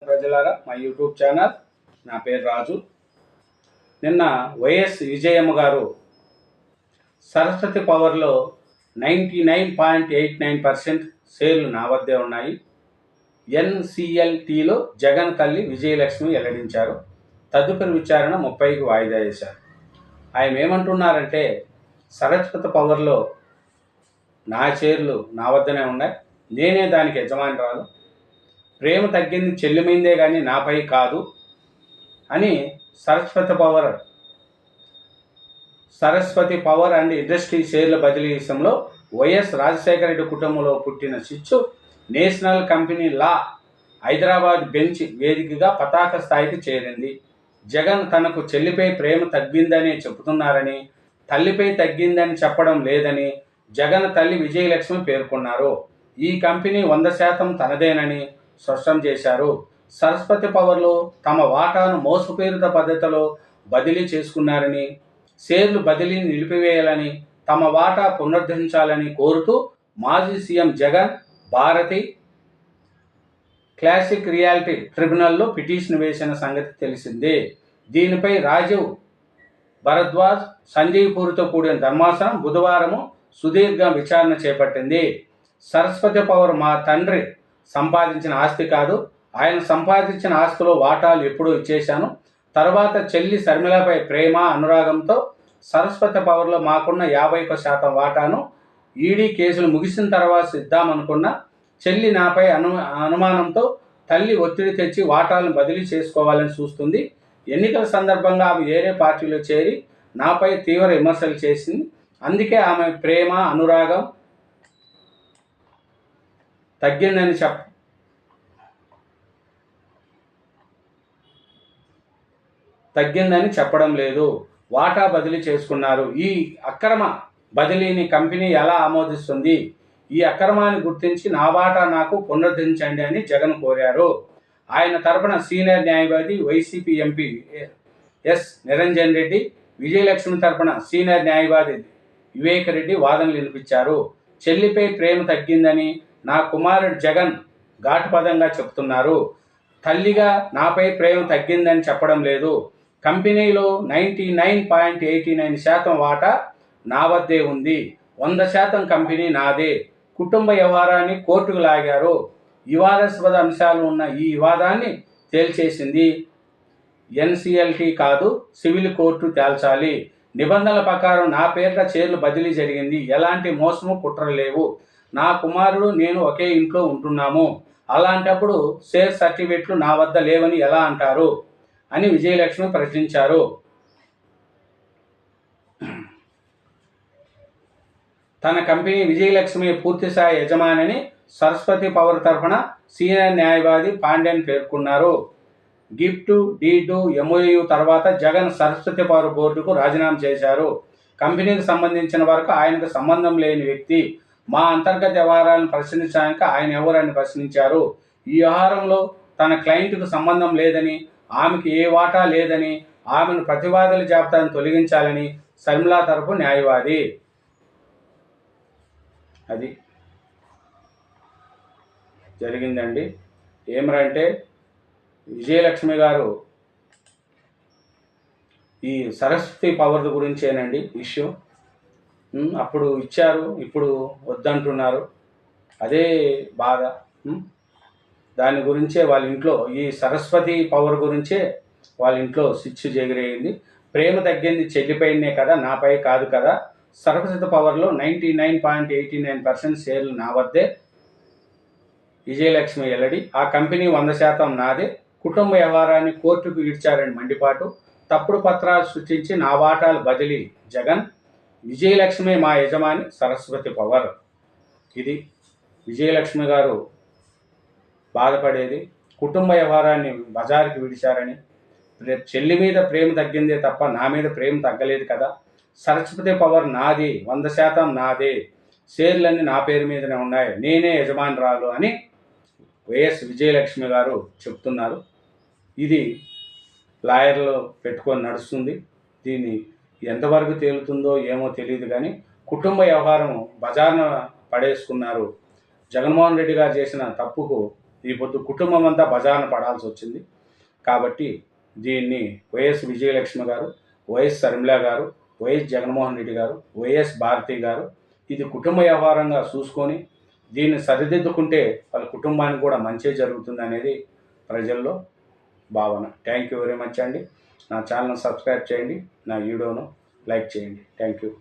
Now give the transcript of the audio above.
ప్రజలారా, మా YouTube channel. నా పేరు రాజు. నిన్న వైఎస్ విజయమ్మ గారు సరస్వతి పవర్లో 99.89% షేర్లు నా వద్దే ఉన్నాయి. ఎన్సిఎల్టీలో జగన్ తల్లి విజయలక్ష్మి వెల్లడించారు. తదుపరి విచారణ 30కి వాయిదా వేశారు. ఆయన ఏమంటున్నారంటే, సరస్వతి పవర్లో నా షేర్లు నా వద్దనే ఉన్నాయి, నేనే దానికి యజమానిరాలు, ప్రేమ తగ్గింది చెల్లిమైందే కానీ నాపై కాదు అని సరస్వతి పవర్ అండ్ ఇండస్ట్రీ షేర్ల బదిలీ విషయంలో వైఎస్ రాజశేఖర రెడ్డి కుటుంబంలో పుట్టిన చిచ్చు national company law Hyderabad bench వేదికగా పతాక స్థాయికి చేరింది. జగన్ తనకు చెల్లిపై ప్రేమ తగ్గిందని చెబుతున్నారని, తల్లిపై తగ్గిందని చెప్పడం లేదని జగన్ తల్లి విజయలక్ష్మి పేర్కొన్నారు. ఈ కంపెనీ 100% తనదేనని స్పష్టం చేశారు. సరస్వతి పవర్లో తమ వాటాను మోసపూరిత పద్ధతిలో బదిలీ చేసుకున్నారని, షేర్లు బదిలీని నిలిపివేయాలని, తమ వాటా పునరుద్ధరించాలని కోరుతూ మాజీ CM Jagan Bharathi classic realty ట్రిబ్యునల్లో పిటిషన్ వేసిన సంగతి తెలిసిందే. దీనిపై రాజీవ్ భరద్వాజ్, సంజయ్ పూరితో కూడిన ధర్మాసనం బుధవారం సుదీర్ఘ విచారణ చేపట్టింది. సరస్వతి పవర్ మా తండ్రి సంపాదించిన ఆస్తి కాదు, ఆయన సంపాదించిన ఆస్తిలో వాటాలు ఎప్పుడూ ఇచ్చేశాను. తర్వాత చెల్లి శర్మిలపై ప్రేమ అనురాగంతో సరస్వతి పవర్లో మాకున్న 51% వాటాను ఈడీ కేసులు ముగిసిన తర్వాత ఇద్దామనుకున్న చెల్లి నాపై అనుమానంతో తల్లి ఒత్తిడి తెచ్చి వాటాలను బదిలీ చేసుకోవాలని చూస్తుంది. ఎన్నికల సందర్భంగా ఆమె వేరే పార్టీలో చేరి నాపై తీవ్ర విమర్శలు చేసింది. అందుకే ఆమె ప్రేమ అనురాగం తగ్గిందని చెప్పడం లేదు, వాటా బదిలీ చేసుకున్నారు. ఈ అక్రమ బదిలీని కంపెనీ ఎలా ఆమోదిస్తుంది? ఈ అక్రమాన్ని గుర్తించి నా వాటా నాకు పునరుద్ధరించండి అని జగన్ కోరారు. ఆయన తరపున సీనియర్ న్యాయవాది వైసీపీ ఎంపీ ఎస్ నిరంజన్ రెడ్డి, విజయలక్ష్మి తరపున సీనియర్ న్యాయవాది వివేక్ రెడ్డి వాదనలు వినిపించారు. చెల్లిపై ప్రేమ తగ్గిందని నా కుమారుడు జగన్ ఘాటుపదంగా చెబుతున్నారు. తల్లిగా నాపై ప్రేమ తగ్గిందని చెప్పడం లేదు. కంపెనీలో 99.89% వాటా నా వద్దే ఉంది. 100% కంపెనీ నాదే. కుటుంబ వ్యవహారాన్ని కోర్టుకు లాగారు. వివాదాస్పద అంశాలు ఉన్న ఈ వివాదాన్ని తేల్చేసింది ఎన్సిఎల్టీ కాదు, సివిల్ కోర్టు తేల్చాలి. నిబంధనల ప్రకారం నా పేరిట షేర్లు బదిలీ జరిగింది. ఎలాంటి మోసము కుట్రలు లేవు. నా కుమారుడు నేను ఒకే ఇంట్లో ఉంటున్నాము. అలాంటప్పుడు షేర్ సర్టిఫికెట్లు నా వద్ద లేవని ఎలా అంటారు అని విజయలక్ష్మి ప్రశ్నించారు. తన కంపెనీ విజయలక్ష్మి పూర్తిస్థాయి యజమానిని సరస్వతి పవర్ తరఫున సీనియర్ న్యాయవాది పాండ్యన్ పేర్కొన్నారు. గిఫ్ట్ డీడ్ ఎంఓయూ తర్వాత జగన్ సరస్వతి పవర్ బోర్డుకు రాజీనామా చేశారు. కంపెనీకి సంబంధించిన వరకు ఆయనకు సంబంధం లేని వ్యక్తి. మా అంతర్గత వ్యవహారాలను ప్రశ్నించడానికి ఆయన ఎవరని ప్రశ్నించారు. ఈ వ్యవహారంలో తన క్లయింట్కు సంబంధం లేదని, ఆమెకు ఏ వాటా లేదని, ఆమెను ప్రతివాదుల జాబితాను తొలగించాలని శర్మిల తరపు న్యాయవాది. అది జరిగిందండి. ఏమరంటే, విజయలక్ష్మి గారు ఈ సరస్వతి పవర్ గురించేనండి ఇష్యూ. అప్పుడు ఇచ్చారు, ఇప్పుడు వద్దంటున్నారు. అదే బాధ. దాని గురించే వాళ్ళ ఇంట్లో ఈ సరస్వతి పవర్ గురించే వాళ్ళ ఇంట్లో స్విచ్ ఎగిరేయింది. ప్రేమ తగ్గింది చెల్లిపైనే కదా, నాపై కాదు కదా. సరస్వతి పవర్లో 99.89% షేర్లు నా వద్దే. విజయలక్ష్మి వెల్లడి. ఆ కంపెనీ 100% నాదే. కుటుంబ వ్యవహారాన్ని కోర్టుకు ఈడ్చారని మండిపాటు. తప్పుడు పత్రాలు సృష్టించి నా వాటాలు బదిలీ జగన్. విజయలక్ష్మి మా యజమాని సరస్వతి పవర్. ఇది విజయలక్ష్మి గారు బాధపడేది. కుటుంబ వ్యవహారాన్ని బజారుకి విడిచారని, చెల్లి మీద ప్రేమ తగ్గిందే తప్ప నా మీద ప్రేమ తగ్గలేదు కదా. సరస్వతి పవర్ నాది, 100% నాదే. షేర్లన్నీ నా పేరు మీదనే ఉన్నాయి, నేనే యజమానిరాలు అని వైఎస్ విజయలక్ష్మి గారు చెప్తున్నారు. ఇది లాయర్లు పెట్టుకొని నడుస్తుంది. దీన్ని ఎంతవరకు తేలుతుందో ఏమో తెలియదు, కానీ కుటుంబ వ్యవహారం బజార్న పడేసుకున్నారు. జగన్మోహన్ రెడ్డి గారు చేసిన తప్పుకు ఈ పొద్దు కుటుంబం అంతా బజారున పడాల్సి వచ్చింది. కాబట్టి దీన్ని వైఎస్ విజయలక్ష్మి గారు, వైఎస్ షర్మిల గారు, వైఎస్ జగన్మోహన్ రెడ్డి గారు, వైఎస్ భారతి గారు ఇది కుటుంబ వ్యవహారంగా చూసుకొని దీన్ని సరిదిద్దుకుంటే వాళ్ళ కుటుంబానికి కూడా మంచే జరుగుతుందనేది ప్రజల్లో భావన. థ్యాంక్ యూ వెరీ మచ్ అండి. నా ఛానల్ సబ్స్క్రైబ్ చేయండి, నా వీడియోను లైక్ చేయండి. Thank you.